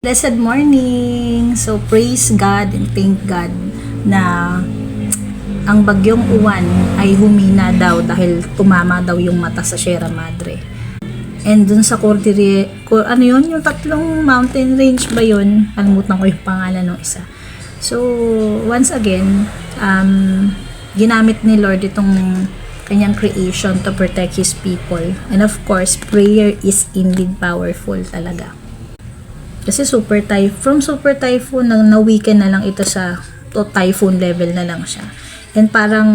Blessed morning! So, praise God and thank God na ang bagyong uwan ay humina daw dahil tumama daw yung mata sa Sierra Madre. And dun sa Cordillera, ano yun? Yung tatlong mountain range ba yun? Kalimutan ko yung pangalan ng isa. So, once again, ginamit ni Lord itong kanyang creation to protect His people. And of course, prayer is indeed powerful talaga. Kasi from super typhoon na-weaken na lang ito sa typhoon level na lang siya. And parang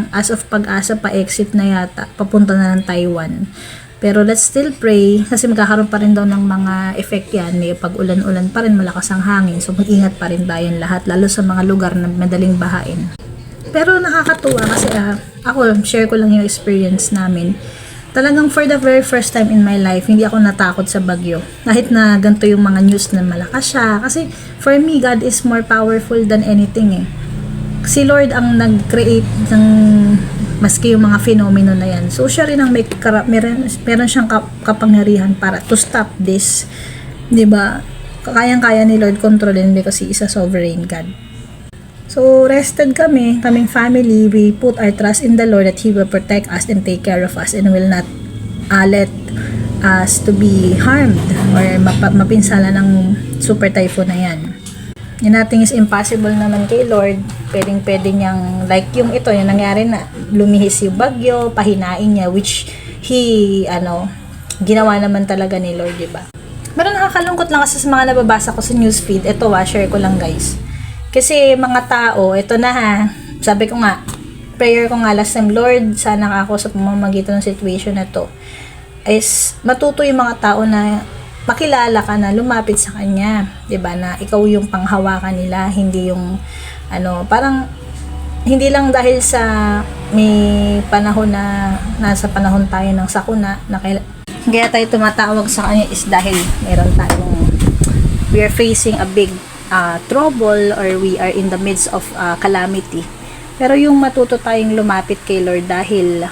as of Pag-asa pa-exit na yata, papunta na ng Taiwan. Pero let's still pray kasi magkakaroon pa rin daw ng mga effect yan. May pag-ulan-ulan pa rin, malakas ang hangin. So mag-ingat pa rin tayong lahat, lalo sa mga lugar na madaling bahain. Pero nakakatuwa kasi ako, share ko lang yung experience namin. Talagang for the very first time in my life, hindi ako natakot sa bagyo. Kahit na ganito yung mga news na malakas siya. Kasi for me, God is more powerful than anything eh. Si Lord ang nag-create ng maski yung mga fenomeno na yan. So siya rin ang meron siyang kapangyarihan para to stop this. 'Di ba? Kayang-kaya ni Lord kontrolin because He is a sovereign God. So, rested kaming family, we put our trust in the Lord that He will protect us and take care of us and will not let us to be harmed or mapinsala ng super typhoon na yan. Nothing is impossible naman kay Lord. Pwedeng niyang, like yung ito, yung nangyari na lumihis yung bagyo, pahinain niya, which He, ginawa naman talaga ni Lord, diba? Pero nakakalungkot lang kasi sa mga nababasa ko sa newsfeed. Ito share ko lang guys. Kasi mga tao, ito na sabi ko nga, prayer ko nga last time, Lord, sana ako sa pamamagitan ng situation na to, is matuto yung mga tao na makilala ka na, lumapit sa Kanya, 'di ba? Na ikaw yung panghawakan nila, hindi yung, parang, hindi lang dahil sa may panahon na, nasa panahon tayo ng sakuna, na kaya tayo tumatawag sa Kanya is dahil meron tayong, we are facing a big trouble or we are in the midst of calamity. Pero yung matuto tayong lumapit kay Lord dahil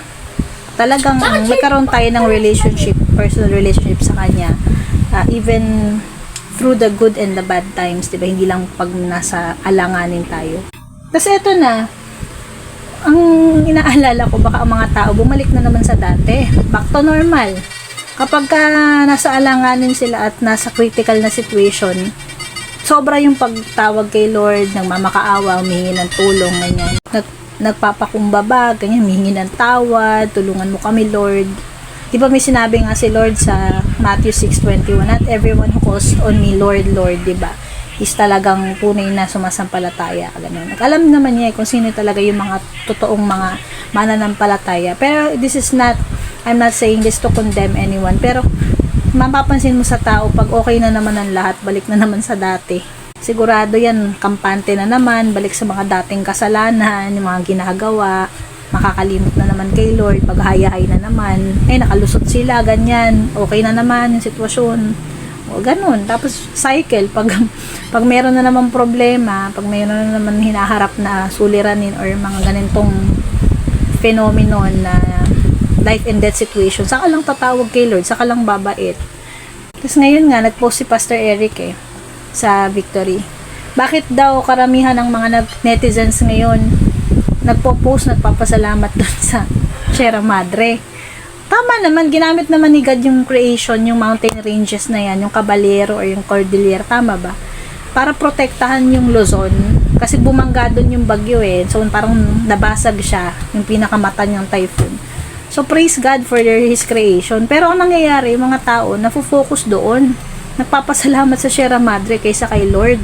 talagang magkaroon tayo ng personal relationship sa Kanya, even through the good and the bad times, diba? Hindi lang pag nasa alanganin tayo. Kasi ito na, ang inaalala ko, baka ang mga tao bumalik na naman sa dati, back to normal. Kapag nasa alanganin sila at nasa critical na situation, sobra yung pagtawag kay Lord, nagmamakaawa, humihingi ng tulong, ganyan. Nagpapakumbaba, ganyan, humihingi ng tawad, tulungan mo kami, Lord. Di ba may sinabi nga si Lord sa Matthew 6:21, not everyone who calls on me, Lord, Lord, di ba? Is talagang tunay na sumasampalataya. Alam naman niya kung sino talaga yung mga totoong mga mananampalataya. Pero I'm not saying this to condemn anyone, pero mapapansin mo sa tao, pag okay na naman ang lahat, balik na naman sa dati. Sigurado yan, kampante na naman, balik sa mga dating kasalanan, yung mga ginagawa, makakalimot na naman kay Lord, pag hayahay na naman, nakalusot sila, ganyan, okay na naman yung sitwasyon. O, ganun. Tapos, cycle, pag meron na naman problema, pag meron na naman hinaharap na suliranin or mga ganitong phenomenon na life and death situation, saka lang tatawag kay Lord, saka lang babait. Tapos ngayon nga, nag-post si Pastor Eric sa Victory. Bakit daw karamihan ng mga netizens ngayon nagpo-post, nagpapasalamat doon sa Sierra Madre? Tama naman, ginamit naman ni God yung creation, yung mountain ranges na yan, yung Caballero or yung Cordillera, tama ba? Para protektahan yung Luzon, kasi bumangga doon yung bagyo so parang nabasag siya, yung pinakamata niyang typhoon. So, praise God for His creation. Pero ang nangyayari, mga tao, nafo-focus doon. Nagpapasalamat sa Sierra Madre kaysa kay Lord.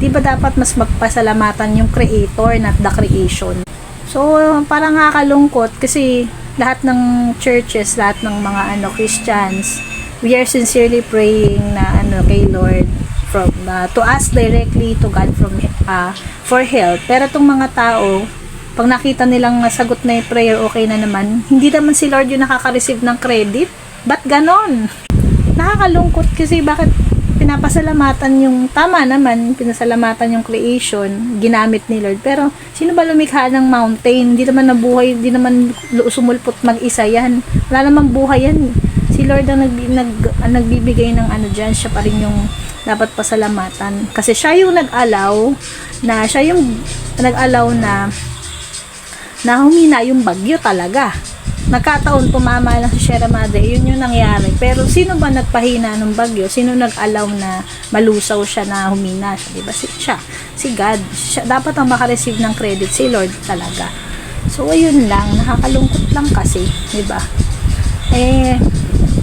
Di ba dapat mas magpasalamatan yung Creator, not the creation? So, parang nakakalungkot kasi lahat ng churches, lahat ng mga Christians, we are sincerely praying na kay Lord from to us directly to God for help. Pero itong mga tao, pag nakita nilang sagot na yung prayer, okay na naman, hindi naman si Lord yung nakaka-receive ng credit. Ba't ganon? Nakakalungkot kasi bakit pinapasalamatan yung, tama naman, pinasalamatan yung creation, ginamit ni Lord. Pero, sino ba lumikha ng mountain? Hindi naman nabuhay, hindi naman sumulpot mag-isa yan. Wala namang buhay yan. Si Lord ang nagbibigay ng ano dyan, siya pa rin yung dapat pasalamatan. Kasi siya yung nag-allow na humina yung bagyo talaga. Nagkataon tumama lang si Sierra Madre, yun yung nangyari. Pero sino ba nagpahina ng bagyo? Sino nag-allow na malusaw siya na humina siya? Diba? Si God. Siya, dapat ang makareceive ng credit si Lord talaga. So, ayun lang. Nakakalungkot lang kasi. Diba?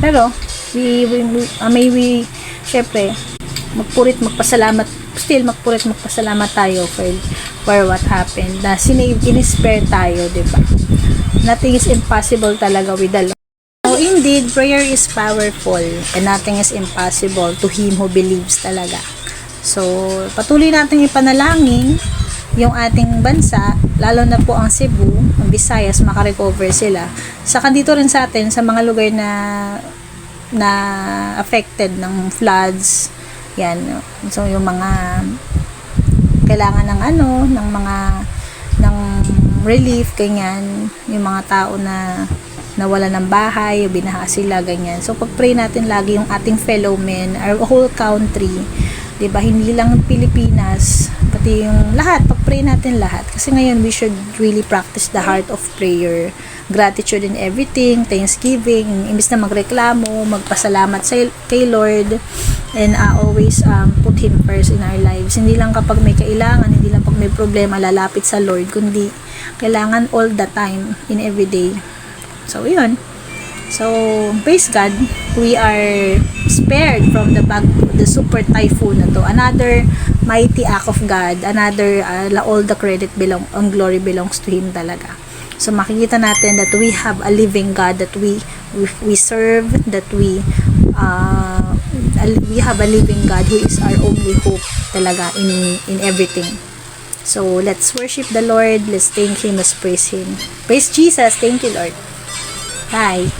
Pero, syempre, magpasalamat tayo for what happened. Na in-spare tayo, diba? Nothing is impossible talaga with the Lord. So, indeed, prayer is powerful and nothing is impossible to him who believes talaga. So, patuloy natin ipanalangin yung ating bansa, lalo na po ang Cebu, ang Visayas, makarecover sila. Saka dito rin sa atin, sa mga lugar na affected ng floods, yan. So, yung mga kailangan ng relief, ganyan, yung mga tao na nawala ng bahay, binaha sila, ganyan. So, pag-pray natin lagi yung ating fellow men, our whole country, diba? Hindi lang Pilipinas, pati yung lahat, pag-pray natin lahat. Kasi ngayon, we should really practice the heart of prayer, gratitude in everything, thanksgiving, imbis na magreklamo, magpasalamat kay Lord, and always put Him first in our lives. Hindi lang kapag may kailangan, hindi lang pag may problema, lalapit sa Lord, kundi kailangan all the time, in every day. So, yun. So, praise God, we are spared from the super typhoon na to. Another mighty act of God, another, all the credit ang glory belongs to Him talaga. So, makikita natin that we have a living God that we serve, that we have a living God who is our only hope talaga in everything. So, let's worship the Lord. Let's thank Him. Let's praise Him. Praise Jesus. Thank you, Lord. Bye.